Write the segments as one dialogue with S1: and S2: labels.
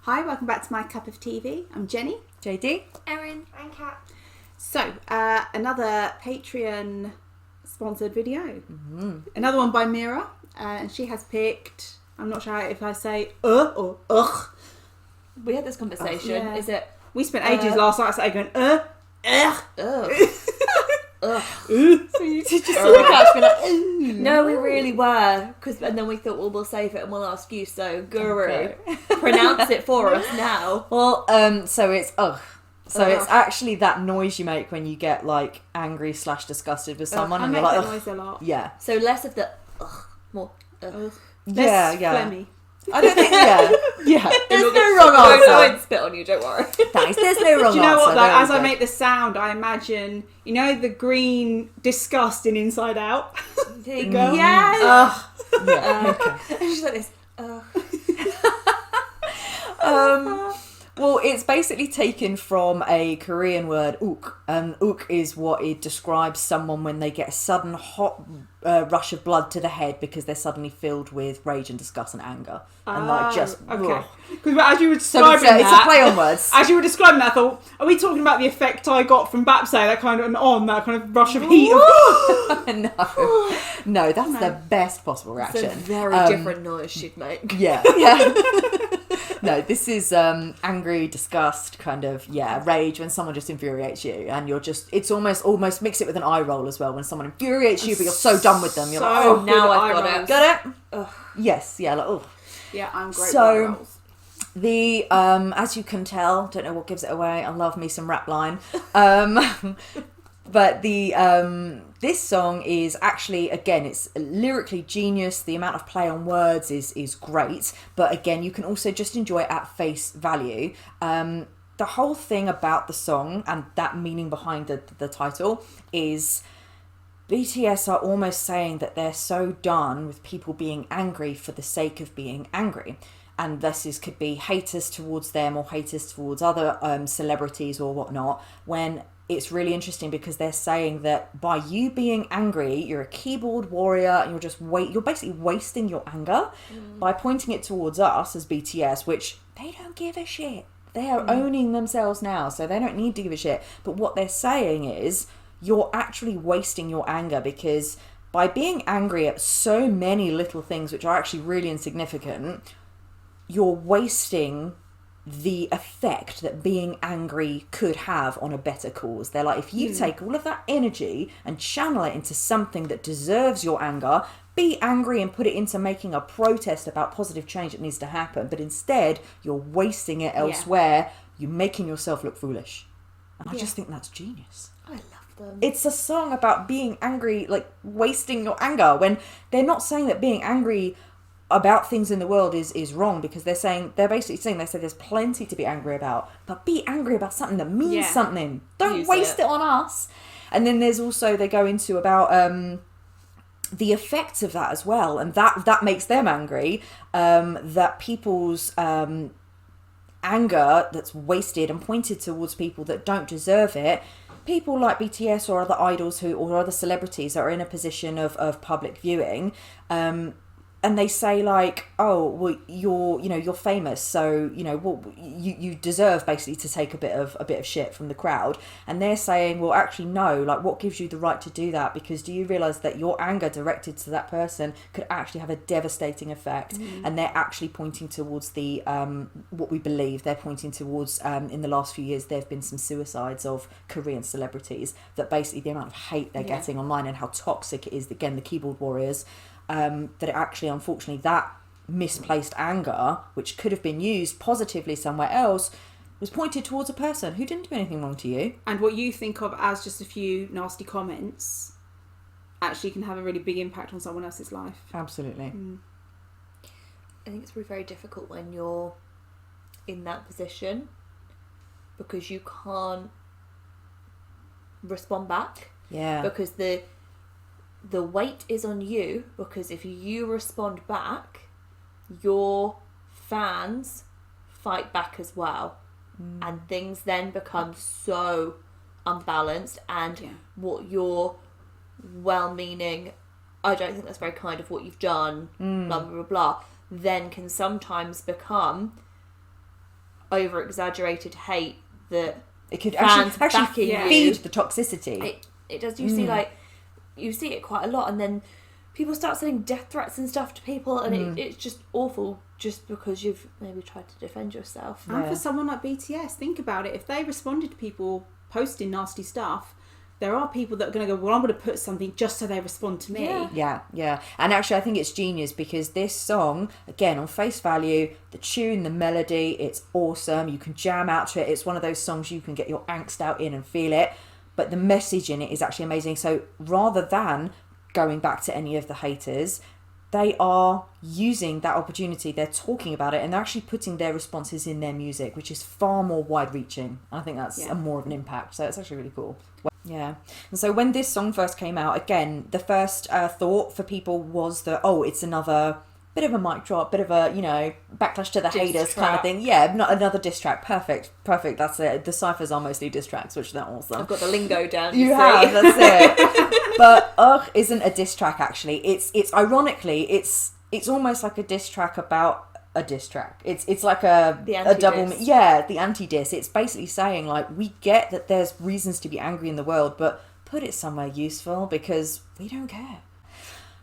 S1: Hi, welcome back to My Cup of TV. I'm Jenny.
S2: JD.
S3: Erin. And Kat.
S1: So, another Patreon sponsored video. Mm-hmm. Another one by Mira. And she has picked, I'm not sure if I say or ugh.
S3: We had this conversation.
S1: Yeah.
S3: Is it?
S1: We spent ages last night going ugh. Ugh.
S3: Ugh.
S1: So you did just
S3: look at us like, ooh. No, we really were. And then we thought, well, we'll save it and we'll ask you. So, Guru,
S1: okay.
S3: pronounce it for us now.
S2: Well, so it's ugh. So it's actually that noise you make when you get like angry / disgusted with someone,
S1: I
S2: and
S1: make
S2: you're like,
S1: that noise a lot.
S2: Yeah.
S3: So less of the ugh, more ugh.
S2: Yeah.
S1: Phlegmy.
S2: I don't think. Yeah. There's no
S3: wrong
S2: wrong
S3: answer.
S2: answer.
S3: Spit on you. Don't worry.
S2: Thanks. There's no wrong answer.
S1: Do you know what? Though, as I
S2: good.
S1: make the sound, I imagine the green disgust in Inside Out.
S3: There you go.
S1: Yes.
S2: Yeah. Okay.
S3: And she's like this.
S2: Well, it's basically taken from a Korean word, uk. Uk is what it describes someone when they get a sudden hot rush of blood to the head because they're suddenly filled with rage and disgust and anger. And like just...
S1: Okay. Because as you were
S2: So
S1: describing
S2: it's a play on words.
S1: As you were describing that, I thought, are we talking about the effect I got from Bapse? That kind of that kind of rush of heat.
S2: No, that's the best possible reaction.
S3: It's a very different noise she'd make.
S2: Yeah. No, this is angry, disgust, kind of, rage when someone just infuriates you, and you're just, it's almost mix it with an eye roll as well when someone infuriates you, but you're so done with them. You're like, oh,
S3: now I've got it.
S2: Got it? Ugh. Yes, like, oh.
S1: Yeah, I'm great with
S2: So,
S1: eye rolls.
S2: The, as you can tell, don't know what gives it away, I love me some rap line. But this song is actually, again, it's lyrically genius. The amount of play on words is great. But again, you can also just enjoy it at face value. The whole thing about the song and that meaning behind the title is BTS are almost saying that they're so done with people being angry for the sake of being angry. And this could be haters towards them or haters towards other celebrities or whatnot, when it's really interesting because they're saying that by you being angry, you're a keyboard warrior and you're basically wasting your anger by pointing it towards us as BTS, which they don't give a shit. They are owning themselves now, so they don't need to give a shit. But what they're saying is you're actually wasting your anger, because by being angry at so many little things which are actually really insignificant, you're wasting the effect that being angry could have on a better cause. They're like, if you take all of that energy and channel it into something that deserves your anger, be angry and put it into making a protest about positive change that needs to happen, but instead you're wasting it elsewhere. You're making yourself look foolish. And I just think that's genius.
S3: I love them.
S2: It's a song about being angry, like wasting your anger, when they're not saying that being angry about things in the world is wrong, because they say there's plenty to be angry about, but be angry about something that means something. Don't waste it on us. And then there's also, they go into about the effects of that as well, and that makes them angry, that people's anger that's wasted and pointed towards people that don't deserve it, people like BTS or other idols or other celebrities that are in a position of public viewing, and they say like, oh, well, you're famous, so you deserve basically to take a bit of shit from the crowd. And they're saying, well, actually no, like, what gives you the right to do that? Because do you realise that your anger directed to that person could actually have a devastating effect? And they're actually pointing towards the what we believe they're pointing towards. In the last few years, there have been some suicides of Korean celebrities, that basically the amount of hate they're getting online and how toxic it is. Again, the keyboard warriors. That it actually, unfortunately, that misplaced anger, which could have been used positively somewhere else, was pointed towards a person who didn't do anything wrong to you.
S1: And what you think of as just a few nasty comments actually can have a really big impact on someone else's life.
S2: Absolutely.
S3: I think it's very difficult when you're in that position, because you can't respond back.
S2: Yeah.
S3: Because the weight is on you, because if you respond back, your fans fight back as well. And things then become so unbalanced, and what you're well-meaning, I don't think that's very kind of what you've done, blah, blah, blah, blah, then can sometimes become over exaggerated hate that
S2: It could
S3: fans
S2: actually
S3: backing
S2: feed
S3: you.
S2: the toxicity.
S3: It does. You see, like, you see it quite a lot, and then people start sending death threats and stuff to people, and it's just awful just because you've maybe tried to defend yourself.
S1: And for someone like BTS, think about it. If they responded to people posting nasty stuff, there are people that are going to go, well, I'm going to put something just so they respond to me.
S2: Yeah. And actually, I think it's genius because this song, again, on face value, the tune, the melody, it's awesome. You can jam out to it. It's one of those songs you can get your angst out in and feel it. But the message in it is actually amazing. So rather than going back to any of the haters, they are using that opportunity. They're talking about it and they're actually putting their responses in their music, which is far more wide-reaching. I think that's more of an impact. So it's actually really cool. Yeah. And so when this song first came out, again, the first thought for people was that, oh, it's another bit of a mic drop, bit of a, backlash to the haters kind of thing. Yeah, not another diss track. Perfect. That's it. The ciphers are mostly diss tracks, which are awesome.
S3: I've got the lingo down.
S2: You have, that's it. But Ugh isn't a diss track, actually. It's ironically, it's almost like a diss track about a diss track. It's like a double, the anti-diss. It's basically saying, like, we get that there's reasons to be angry in the world, but put it somewhere useful because we don't care.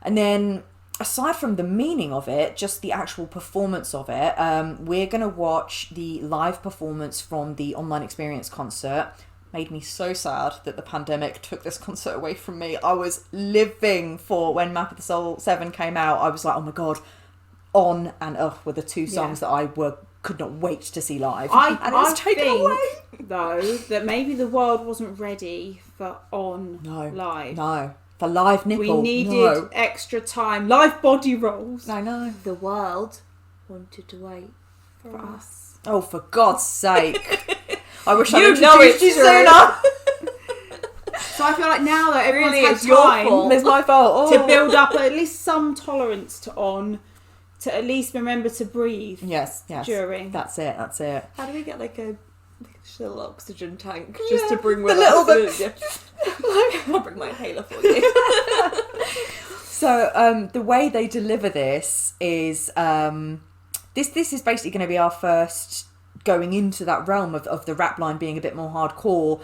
S2: And then aside from the meaning of it, just the actual performance of it, we're going to watch the live performance from the online experience concert. Made me so sad that the pandemic took this concert away from me. I was living for when Map of the Soul 7 came out. I was like, oh my God, On and Ugh were the two songs that I could not wait to see live.
S1: I think, though, that maybe the world wasn't ready for On live.
S2: No. For live nipple.
S1: We needed extra time. Live body rolls.
S2: I know.
S3: The world wanted to wait for us.
S2: Oh, for God's sake. I wish
S3: You
S2: I
S3: know
S2: introduced you
S3: it's true.
S2: sooner.
S1: So I feel like now that everyone's
S3: Really,
S1: had
S3: it's your
S1: time
S3: fault.
S2: It's my fault.
S1: to build up at least some tolerance to On, to at least remember to breathe.
S2: Yes.
S1: During.
S2: That's it.
S3: How do we get like a little oxygen tank just to bring with
S2: the
S3: us?
S2: little bit.
S3: I'll bring my inhaler for you.
S2: So the way they deliver this is this is basically going to be our first going into that realm of the rap line being a bit more hardcore,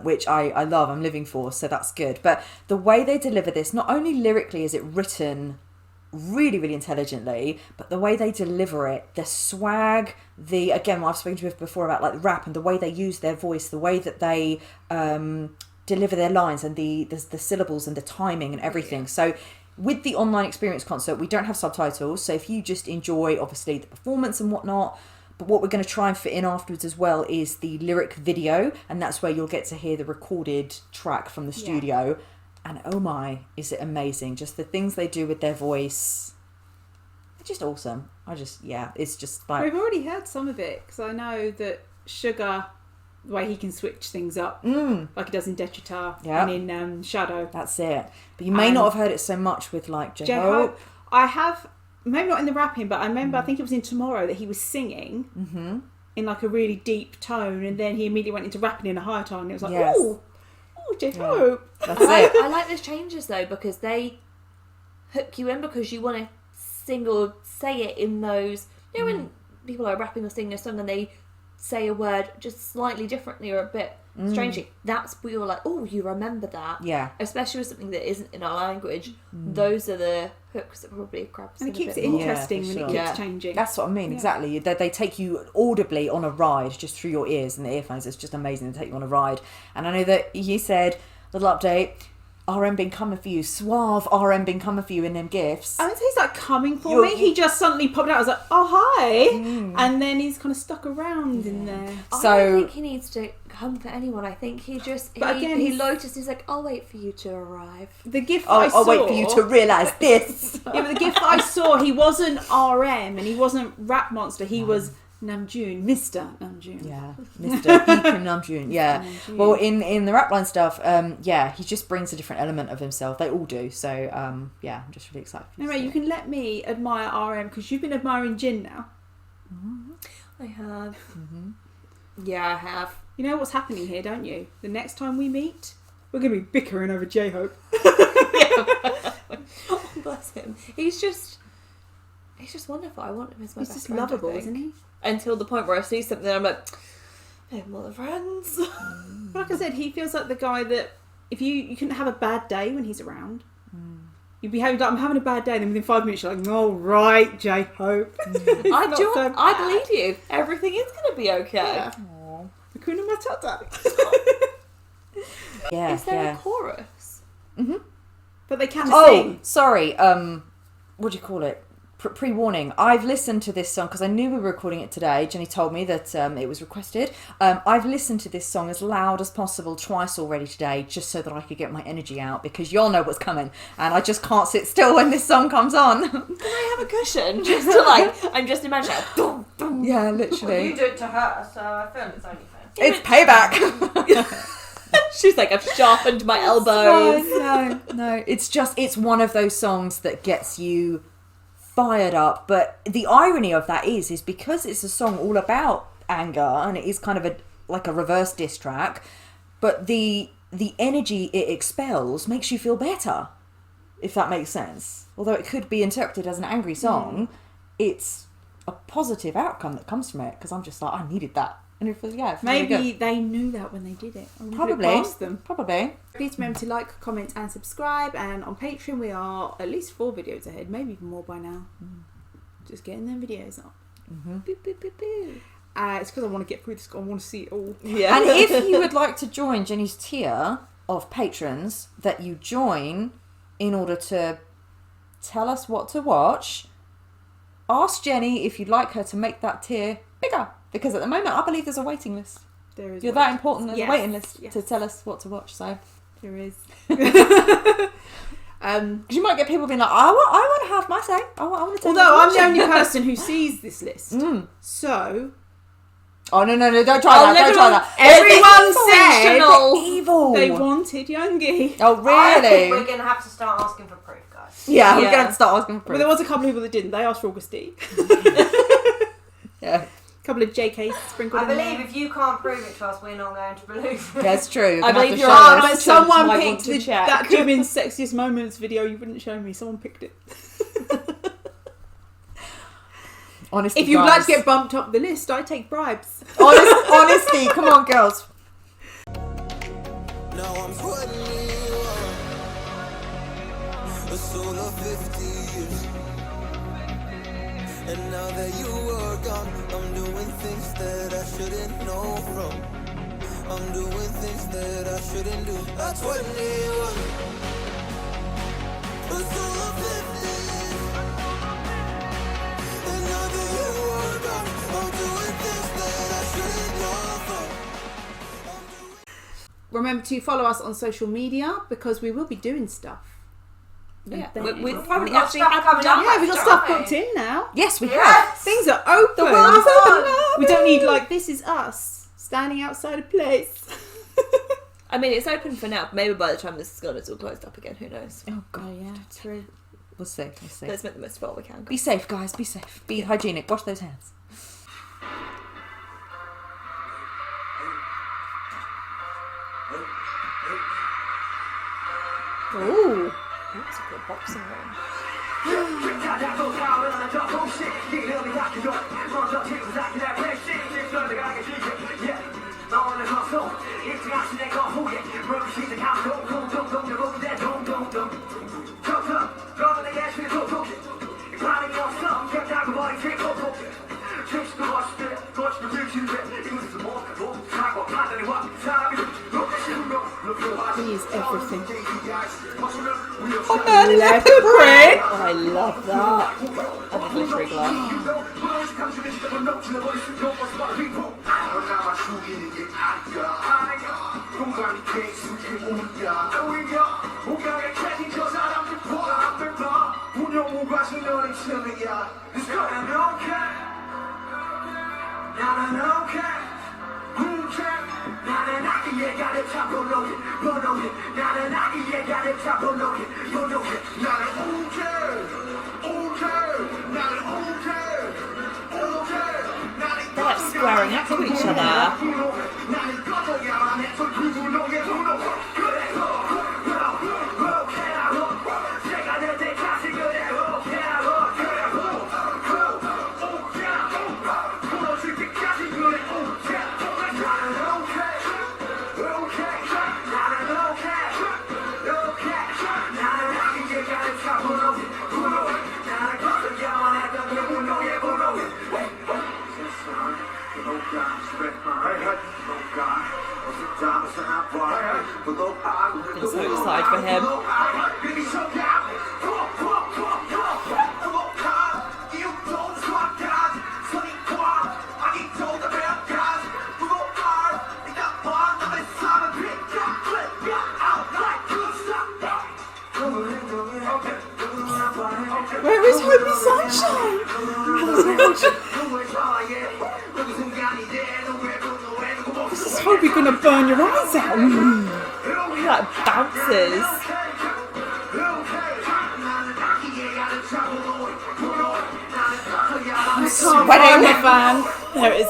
S2: which I love, I'm living for, so that's good. But the way they deliver this, not only lyrically is it written really, really intelligently, but the way they deliver it, the swag, again, what I've spoken to you before about like rap and the way they use their voice, the way that they deliver their lines and the syllables and the timing and everything. So with the online experience concert, we don't have subtitles, so if you just enjoy obviously the performance and whatnot, but what we're going to try and fit in afterwards as well is the lyric video, and that's where you'll get to hear the recorded track from the studio. And oh my, is it amazing. Just the things they do with their voice. It's just awesome. It's just like...
S1: We've already heard some of it, because I know that Sugar, the way he can switch things up, like he does in Dechitar and in Shadow.
S2: That's it. But you may not have heard it so much with like J-Hope.
S1: I have, maybe not in the rapping, but I remember, I think it was in Tomorrow, that he was singing in like a really deep tone, and then he immediately went into rapping in a higher tone, and it was like, oh, J-Hope.
S2: That's it.
S3: I like those changes though, because they hook you in, because you want to sing or say it in those, when people are rapping or singing a song and they say a word just slightly differently or a bit strangely, that's where you're like, oh, you remember that.
S2: Yeah.
S3: Especially with something that isn't in our language. Those are the hooks that probably grab us.
S1: And it keeps it
S3: more.
S1: interesting when it keeps changing.
S2: That's what I mean, exactly. They take you audibly on a ride just through your ears and the earphones. It's just amazing to take you on a ride. And I know that you said, little update, RM been coming for you, suave RM been coming for you in them gifts.
S1: I would say he's like coming for me. He just suddenly popped out. I was like, oh, hi. And then he's kind of stuck around in there.
S3: So I don't think he needs to come for anyone. I think he just, he loiters. He's like, I'll wait for you to arrive.
S1: The gift I saw...
S2: I'll wait for you to realise this.
S1: Yeah, but the gift I saw, he wasn't RM and he wasn't Rap Monster. He was... Namjoon, Mr. Namjoon.
S2: Yeah, Mr. Hikrim Namjoon. Yeah.
S1: Namjoon.
S2: Well, in the rap line stuff, he just brings a different element of himself. They all do. So, I'm just really excited.
S1: Anyway, you can let me admire RM because you've been admiring Jin now.
S3: I have. Yeah, I have.
S1: You know what's happening here, don't you? The next time we meet, we're going to be bickering over J-Hope.
S3: Oh, bless him. He's just... He's just wonderful. I want him as my
S1: He's
S3: best
S1: just
S3: friend,
S1: lovable,
S3: I think.
S1: isn't he?
S3: Until the point where I see something and I'm like, they're more than friends.
S1: Like I said, he feels like the guy that if you couldn't have a bad day when he's around. You'd be having like, I'm having a bad day, and then within 5 minutes you're like, all right, J-Hope.
S3: I believe you. Everything is going to be okay.
S1: Yeah. Hakuna Matata.
S2: Yeah,
S3: Is there
S2: yeah.
S3: a chorus?
S1: But they can
S2: Oh,
S1: sing.
S2: sorry. What do you call it? Pre-warning. I've listened to this song because I knew we were recording it today. Jenny told me that it was requested. I've listened to this song as loud as possible twice already today, just so that I could get my energy out, because y'all know what's coming, and I just can't sit still when this song comes on.
S3: Can I have a cushion? Just to like, I'm just imagining. Dum, dum.
S2: Yeah, literally.
S4: You do it to her, so I feel it's only fair.
S2: It's payback.
S3: She's like, I've sharpened my elbows.
S2: No. It's one of those songs that gets you fired up. But the irony of that is because it's a song all about anger, and it is kind of like a reverse diss track, but the energy it expels makes you feel better, if that makes sense. Although it could be interpreted as an angry song, it's a positive outcome that comes from it, because I'm just like, I needed that. And it feels, yeah, it feels really
S1: Maybe
S2: good.
S1: they knew that when they did it. Or
S2: Probably.
S1: put it past them.
S2: Probably.
S1: Please remember to like, comment and subscribe. And on Patreon we are at least 4 videos ahead, maybe even more by now. Just getting them videos up.
S3: Boop, boop, boop, boop.
S1: It's because I want to get through this. I want to see it all.
S3: Yeah.
S2: And if you would like to join Jenny's tier of patrons that you join in order to tell us what to watch, ask Jenny if you'd like her to make that tier bigger. Because at the moment, I believe there's a waiting list.
S1: There is.
S2: You're that important, there's
S1: Yes,
S2: a waiting list
S1: yes.
S2: to tell us what to watch. So
S1: There is.
S2: because you might get people being like, I want to have my say. I want to tell
S1: Although I'm
S2: you
S1: the
S2: what to
S1: only
S2: watch."
S1: person who sees this list. So
S2: Oh no, don't try that. Don't try that.
S1: everyone said
S2: evil.
S1: they wanted Youngie.
S2: Oh
S4: I think
S2: really?
S4: we're going to have to start asking for proof, guys.
S2: Yeah, we're
S3: Yeah.
S2: going to start asking for
S1: But there was a couple of people that didn't. They asked for Augustine.
S2: Yeah,
S1: A couple of JKs sprinkled
S4: I
S1: in
S4: believe
S1: there.
S4: if you can't prove it to us, we're not going to believe it.
S2: that's true.
S3: I
S2: You're gonna
S3: believe
S2: have to
S3: you're
S2: show
S3: right.
S2: us.
S1: But
S3: Conscience
S1: someone
S3: might
S1: picked
S3: want to check.
S1: that Jimin's Sexiest Moments video you wouldn't show me. Someone picked it.
S2: Honestly,
S1: If you'd like
S2: guys.
S1: to get bumped up the list, I take bribes.
S2: Honesty, come on, girls.
S5: Now I'm putting you on a solo 50 years. And now that you are gone, I'm doing things that I shouldn't know from. I'm doing things that I shouldn't do. That's what you are. A solo 50 years. And now that you are gone, I'm doing things that I shouldn't know from.
S1: Remember to follow us on social media because we will be doing stuff.
S3: Yeah.
S1: And
S3: We've
S1: then-
S3: probably
S4: We've got
S3: actually
S4: stuff
S3: had
S4: coming up.
S1: Yeah, we've got
S4: Don't
S1: stuff
S4: we?
S1: booked in now.
S2: Yes, we have.
S4: Yes.
S1: Things are open.
S2: The world is open
S4: on.
S2: now.
S1: We don't need like This Is Us standing outside a place.
S3: I mean, it's open for now. Maybe by the time this is gone, it's all closed up again. Who knows?
S2: Oh god,
S1: yeah, true.
S2: we'll see. We'll see.
S3: Let's make the most of what we can.
S2: Be safe, guys. Be safe. Be hygienic. Wash those hands.
S1: Ooh.
S3: That's a good boxing ring.
S1: He is everything.
S2: Leprechaun.
S3: Oh, I love that. And the glittery glove. They're like squaring up to each other.
S1: Sunshine. This is probably going to burn your eyes out.
S3: He like bounces.
S1: I can't find the fan. There it is.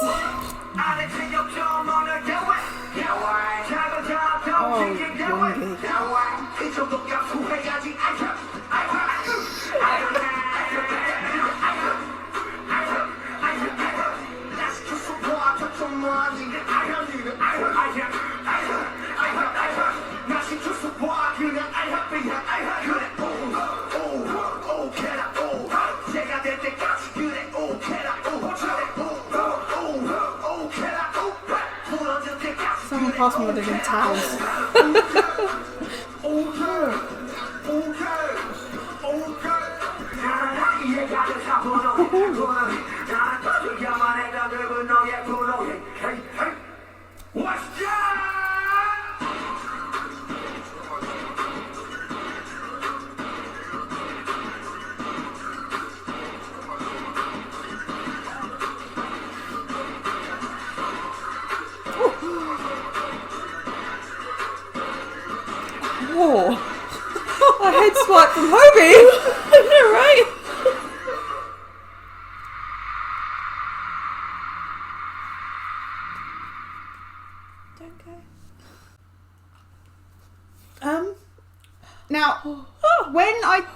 S1: Someone passed me one of them towels.
S2: Oh, a head swipe from Hobie.
S3: I know, right? Don't go.
S1: Now, when I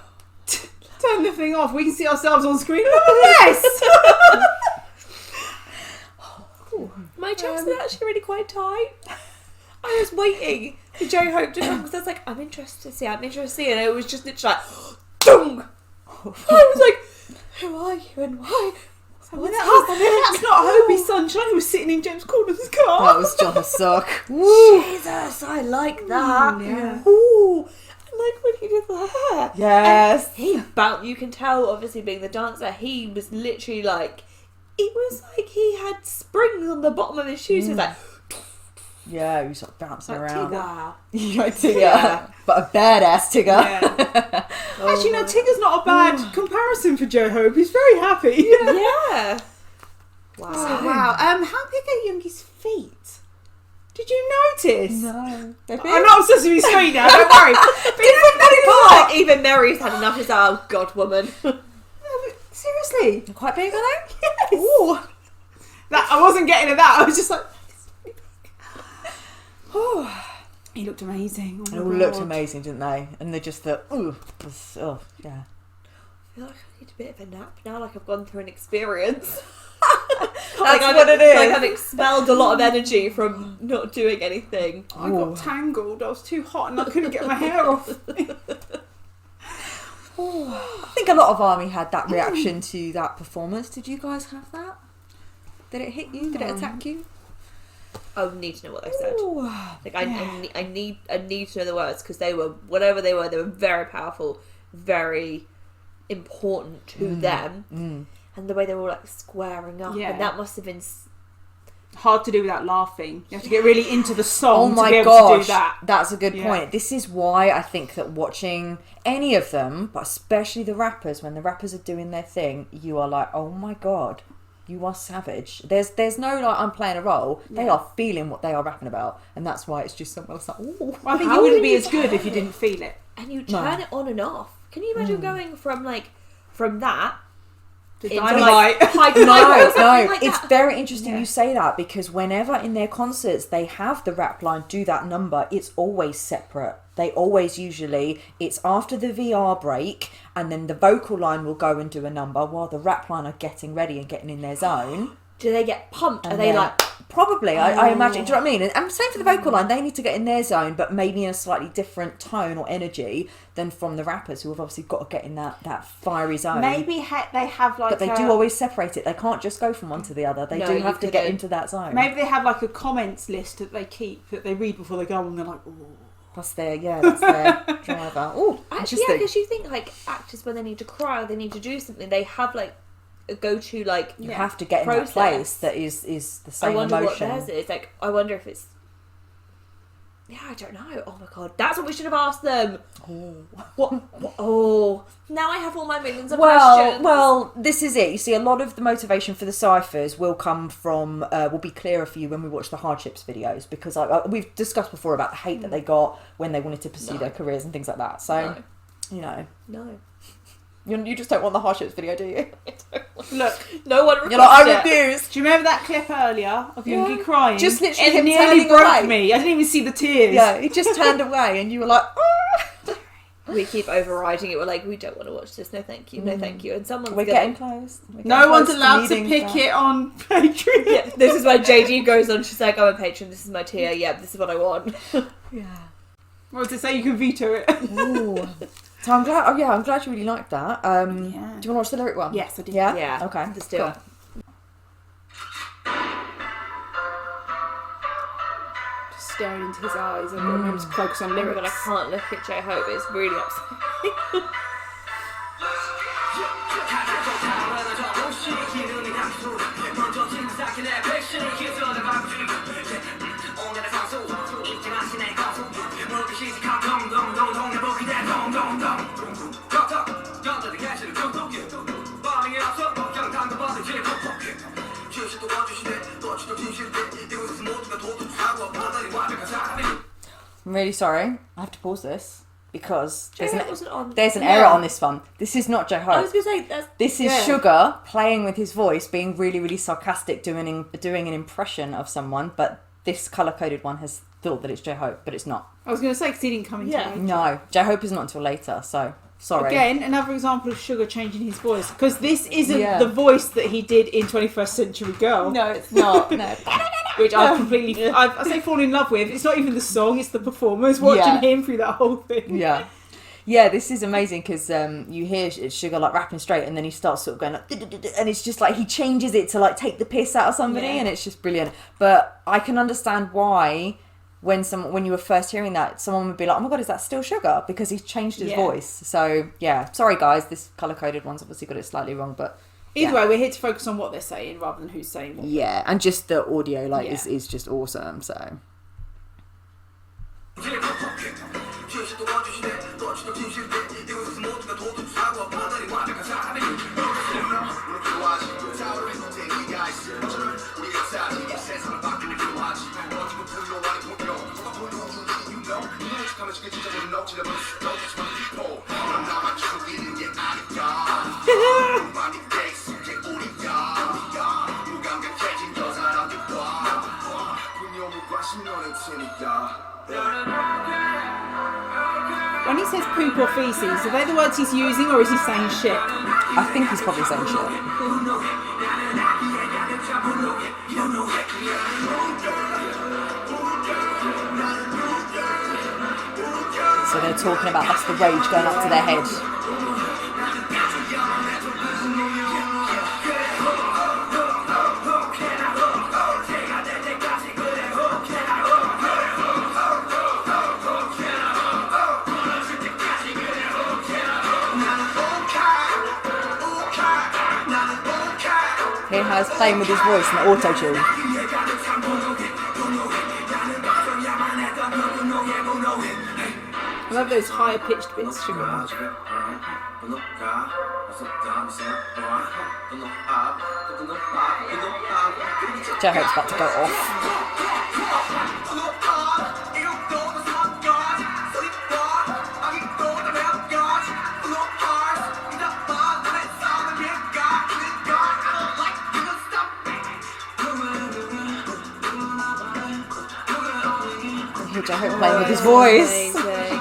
S1: turn the thing off, we can see ourselves on screen. Look at this!
S3: My chest is actually really quite tight. I was waiting for J-Hope to come because I was like, I'm interested to see, and it was just literally like, dung! I was like, who are you and why? What's happening?
S1: That's not Hobie Sunshine who was sitting in James Corden's car.
S2: That was just suck.
S3: Jesus, I like that.
S1: Yeah.
S3: Ooh, and like when he did the hair.
S2: Yes.
S3: And you can tell, obviously being the dancer, he was literally like, it was like he had springs on the bottom of his shoes. He was like,
S2: Yeah, he was sort of bouncing
S3: like
S2: around.
S3: Tigger.
S2: Like Tigger. But a badass Tigger.
S1: Yeah. Actually, no, Tigger's not a bad comparison for J-Hope. He's very happy.
S3: Yeah. Wow.
S1: Oh, wow. How big are Yoongi's feet? Did you notice?
S2: No.
S1: I'm not obsessed with his feet now, don't worry.
S3: Like, even Mary's had enough. Is oh God, woman.
S1: Seriously?
S2: Quite big, are they?
S1: Yes. Ooh. That, I wasn't getting at that. I was just like... He looked amazing.
S2: They all looked amazing, didn't they? And they just thought, yeah.
S3: I feel like I need a bit of a nap now. Like I've gone through an experience.
S2: That's what it is.
S3: Like I've expelled a lot of energy from not doing anything.
S1: I got tangled. I was too hot and I couldn't get my hair off.
S2: I think a lot of ARMY had that reaction to that performance. Did you guys have that? Did it hit you? Did it attack you?
S3: I would need to know what they said.
S2: Ooh.
S3: Like I need to know the words because they were whatever they were very powerful, very important to them, and the way they were all like squaring up, and that must have been
S1: hard to do without laughing. You have to get really into the song
S2: to
S1: be able
S2: gosh,
S1: to do that.
S2: That's a good point. This is why I think that watching any of them, but especially the rappers, when the rappers are doing their thing, you are like, oh my God, you are savage. There's no like I'm playing a role. They are feeling what they are rapping about, and that's why it's just something else like, ooh.
S1: Well, I think it wouldn't be as good if you didn't feel it.
S3: And you turn it on and off. Can you imagine going from that
S1: Dynamite.
S2: No, it's very interesting you say that, because whenever in their concerts they have the rap line do that number, it's always separate. They always usually, it's after the VR break, and then the vocal line will go and do a number while the rap line are getting ready and getting in their zone.
S3: Do they get pumped?
S2: And
S3: are they like...
S2: Probably, I imagine. Do you know what I mean? And same for the vocal line. They need to get in their zone, but maybe in a slightly different tone or energy than from the rappers, who have obviously got to get in that fiery zone.
S1: Maybe they have like...
S2: But they do always separate it. They can't just go from one to the other. They do have to get into that zone.
S1: Maybe they have like a comments list that they keep, that they read before they go, and they're like, ooh.
S2: That's their driver. Oh,
S3: actually, yeah, because you think like actors, when they need to cry or they need to do something, they have like a go-to like
S2: you have to get
S3: process.
S2: In that place that is the same
S3: I wonder
S2: emotion.
S3: what theirs is. Like, I wonder if it's Yeah, I don't know. Oh my god, that's what we should have asked them. What? Oh, now I have all my millions of questions.
S2: Well, this is it. You see, a lot of the motivation for the ciphers will come from, will be clearer for you when we watch the hardships videos, because we've discussed before about the hate that they got when they wanted to pursue their careers and things like that. So, you know.
S3: No.
S2: You just don't want the hardships video, do you?
S1: Look,
S3: no one requested
S2: You're like, I refuse.
S1: do you remember that clip earlier of Yoongi crying?
S2: Just literally
S1: it
S2: him
S1: nearly
S2: turning
S1: broke
S2: away.
S1: me. I didn't even see the tears.
S2: Yeah, he just turned away and you were like, ah!
S3: We keep overriding it. We're like, we don't want to watch this. No, thank you. No, thank you. And someone's
S2: We're getting close.
S1: No one's allowed to pick it on Patreon.
S3: Yeah, this is why JD goes on. She's like, I'm a patron. This is my tier. Yeah, this is what I want.
S2: Yeah.
S1: What does it say? You can veto it.
S2: Ooh. So I'm glad. Oh yeah, I'm glad you really liked that.
S1: Yeah.
S2: Do you want to watch the lyric one?
S1: Yes, I did.
S2: Yeah.
S3: Yeah.
S2: Okay.
S3: Let's do
S2: Cool.
S3: it.
S1: Just staring into his eyes. I've got to remember to focus on lyrics.
S3: But I can't look at J-Hope. It's really upsetting.
S2: I'm really sorry. I have to pause this because
S3: J-Hope wasn't on.
S2: there's an error on this one. This is not
S3: I
S2: J-Hope.
S3: was going to say, that's...
S2: This is Sugar playing with his voice, being really, really sarcastic, doing an impression of someone, but this colour-coded one has thought that it's J-Hope, but it's not.
S1: I was going to say, because he didn't come into
S3: Yeah.
S1: it.
S2: No, J-Hope is not until later, so sorry.
S1: Again, another example of Sugar changing his voice. Because this isn't
S2: Yeah.
S1: the voice that he did in 21st Century Girl.
S2: No, it's not. No.
S1: Which I completely, I say fall in love with. It's not even the song, it's the performers watching him through that whole thing.
S2: Yeah. Yeah, this is amazing because you hear Sugar like rapping straight and then he starts sort of going like, and it's just like he changes it to like take the piss out of somebody and it's just brilliant. But I can understand why when you were first hearing that, someone would be like, oh my god, is that still Sugar? Because he's changed his voice. So yeah, sorry guys, this colour-coded one's obviously got it slightly wrong, but
S1: Either way, we're here to focus on what they're saying rather than who's saying what.
S2: yeah, and just the audio is just awesome, so.
S1: When he says poop or feces, are they the words he's using or is he saying shit?
S2: I think he's probably saying shit. So they're talking about that's the rage going up to their head. He has playing with his voice and the auto-tune.
S1: I love those higher pitched bits, Sugar.
S2: J-Hope's about to go off. J-Hope playing with his voice.
S3: Amazing.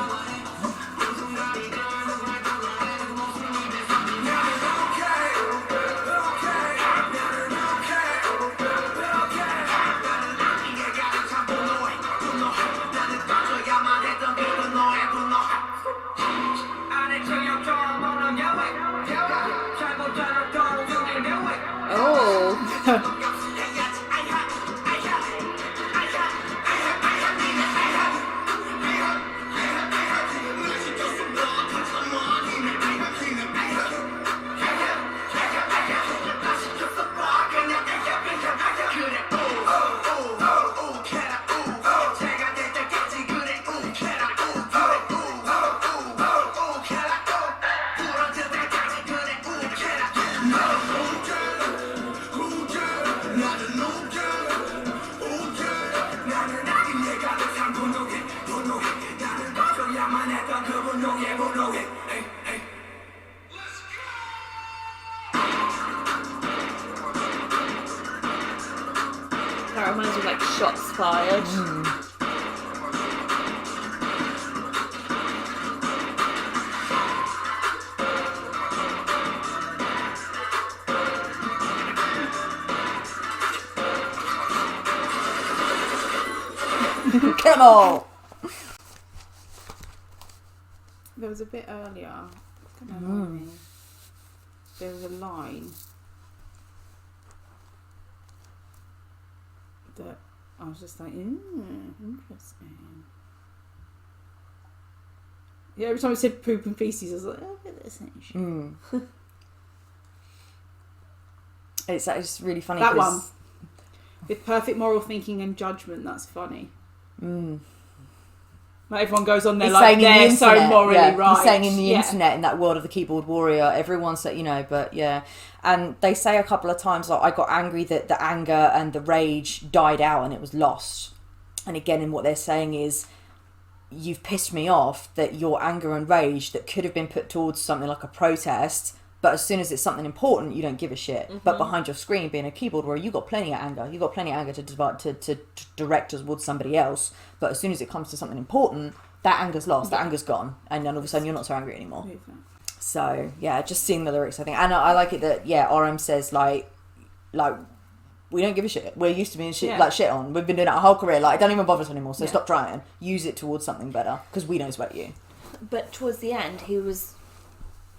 S3: Oh. That reminds me of like shots fired.
S2: Come on.
S1: There was a bit earlier. It's gonna annoy me. There was a line that I was just like, interesting. Yeah, every time it said poop and feces, I was like, oh, look at this interesting.
S2: It's really funny.
S1: That one. With perfect moral thinking and judgment, that's funny. Like everyone goes on there
S2: He's
S1: like
S2: saying in the
S1: they're so
S2: internet,
S1: morally
S2: yeah.
S1: right.
S2: He's saying in the
S1: Yeah.
S2: internet, in that world of the keyboard warrior, everyone's that, you know, but yeah. And they say a couple of times, like, I got angry that the anger and the rage died out and it was lost. And again, in what they're saying is, you've pissed me off that your anger and rage that could have been put towards something like a protest, but as soon as it's something important, you don't give a shit. But behind your screen, being a keyboard warrior, you got plenty of anger. You got plenty of anger to direct towards somebody else. But as soon as it comes to something important, that anger's lost. That anger's gone, and then all of a sudden you're not so angry anymore. So yeah, just seeing the lyrics, I think, and I like it that RM says like we don't give a shit. We're used to being shit on. We've been doing it our whole career. Like, it don't even bother us anymore. So stop trying. Use it towards something better because we don't sweat you.
S3: But towards the end, he was,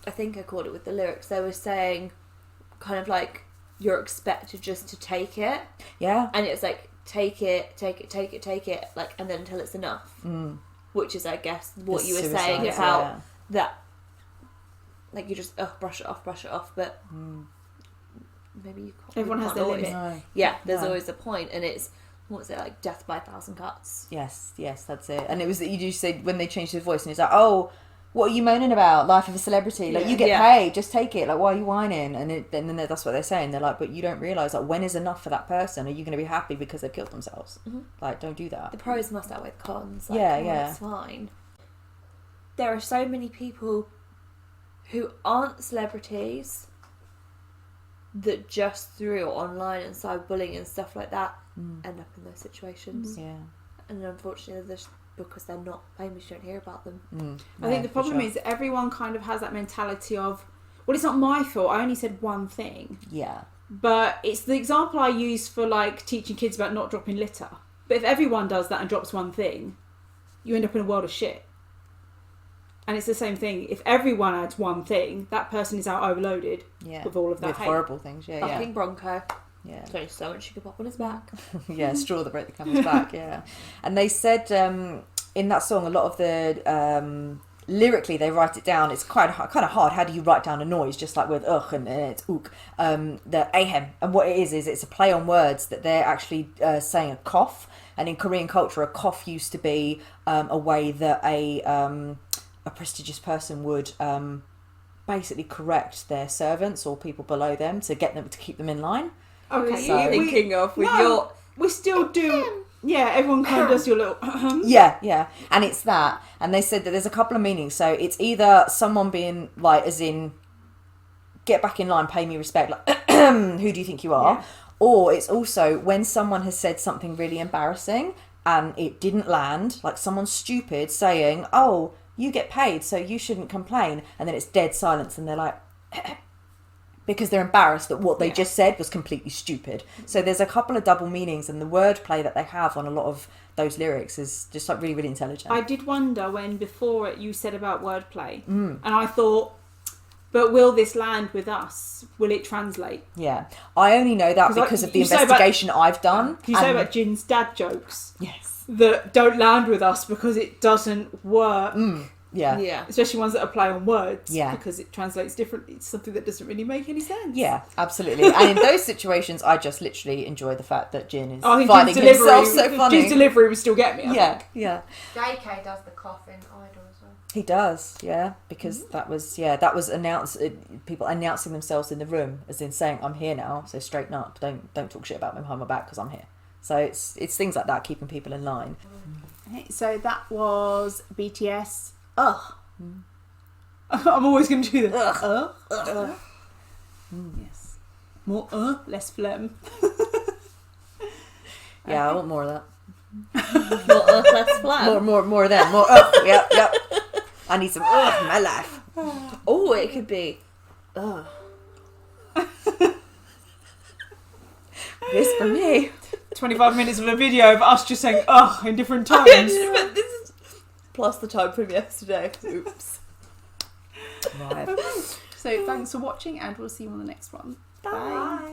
S3: I think I caught it with the lyrics, they were saying kind of like, you're expected just to take it.
S2: Yeah.
S3: And it's like, take it, like, and then until it's enough. Which is, I guess, what you were saying about that, like, you just, brush it off, but maybe you can't.
S1: Everyone has their
S3: always,
S1: limit.
S3: no. Yeah, there's always a point, and it's, what was it, like, death by 1,000 cuts?
S2: Yes, that's it. And it was that you just said when they changed his voice, and it's like, oh, what are you moaning about? Life of a celebrity. Like, you get paid, just take it. Like, why are you whining? And then that's what they're saying. They're like, but you don't realise, like, when is enough for that person? Are you going to be happy because they've killed themselves? Like, don't do that.
S3: The pros must outweigh the cons. Like, it's fine. There are so many people who aren't celebrities that just through online and cyberbullying and stuff like that end up in those situations.
S2: Yeah.
S3: And unfortunately, because they're not famous, you don't hear about them.
S1: I think the problem is everyone kind of has that mentality of, well, it's not my fault. I only said one thing.
S2: Yeah.
S1: But it's the example I use for like teaching kids about not dropping litter. But if everyone does that and drops one thing, you end up in a world of shit. And it's the same thing. If everyone adds one thing, that person is out overloaded with all of that hate.
S2: Horrible things. Yeah,
S3: Fucking Bronco.
S2: Yeah.
S3: There's only so much you could pop on his back.
S2: Yeah, straw that broke the camel's back. Yeah. And they said in that song, a lot of the lyrically they write it down. It's kind of hard. How do you write down a noise? Just like with ugh and it's ook. The ahem, and what it is it's a play on words that they're actually saying a cough. And in Korean culture, a cough used to be a way that a prestigious person would basically correct their servants or people below them to get them to keep them in line.
S1: Okay,
S3: so thinking of with your...
S1: We still do... Yeah, everyone kind of does your little...
S2: Yeah. And it's that. And they said that there's a couple of meanings. So it's either someone being like, as in, get back in line, pay me respect, like, who do you think you are? Yeah. Or it's also when someone has said something really embarrassing and it didn't land, like someone stupid saying, oh, you get paid, so you shouldn't complain. And then it's dead silence and they're like... because they're embarrassed that what they just said was completely stupid. So there's a couple of double meanings, and the wordplay that they have on a lot of those lyrics is just like really, really intelligent.
S1: I did wonder when before it you said about wordplay, and I thought, but will this land with us? Will it translate?
S2: Yeah, I only know that because of the investigation I've done.
S1: Can you say about Jin's dad jokes?
S2: Yes,
S1: that don't land with us because it doesn't work.
S2: Yeah.
S1: Especially ones that are play on words.
S2: Yeah.
S1: Because it translates differently. It's something that doesn't really make any sense.
S2: Yeah, absolutely. And in those situations, I just literally enjoy the fact that Jin is
S1: finding
S2: himself so funny.
S1: Jin's delivery would still get me. I think.
S2: Yeah.
S4: JK does the cough in Idol as well.
S2: He does, yeah, because that was people announcing themselves in the room, as in saying, "I'm here now, so straighten up, don't talk shit about me behind my back because I'm here." So it's things like that keeping people in line.
S1: Okay, so that was BTS. Ugh. I'm always going to do the ugh. Yes. More less phlegm.
S2: Yeah, I want more of that.
S3: Less flat.
S2: More of them. More. Yep. I need some in my life.
S3: Oh, it could be. Ugh.
S2: This for me.
S1: 25 minutes of a video of us just saying ugh in different tones.
S3: Plus the time from yesterday. Oops.
S2: Right.
S1: So thanks for watching, and we'll see you on the next one.
S3: Bye.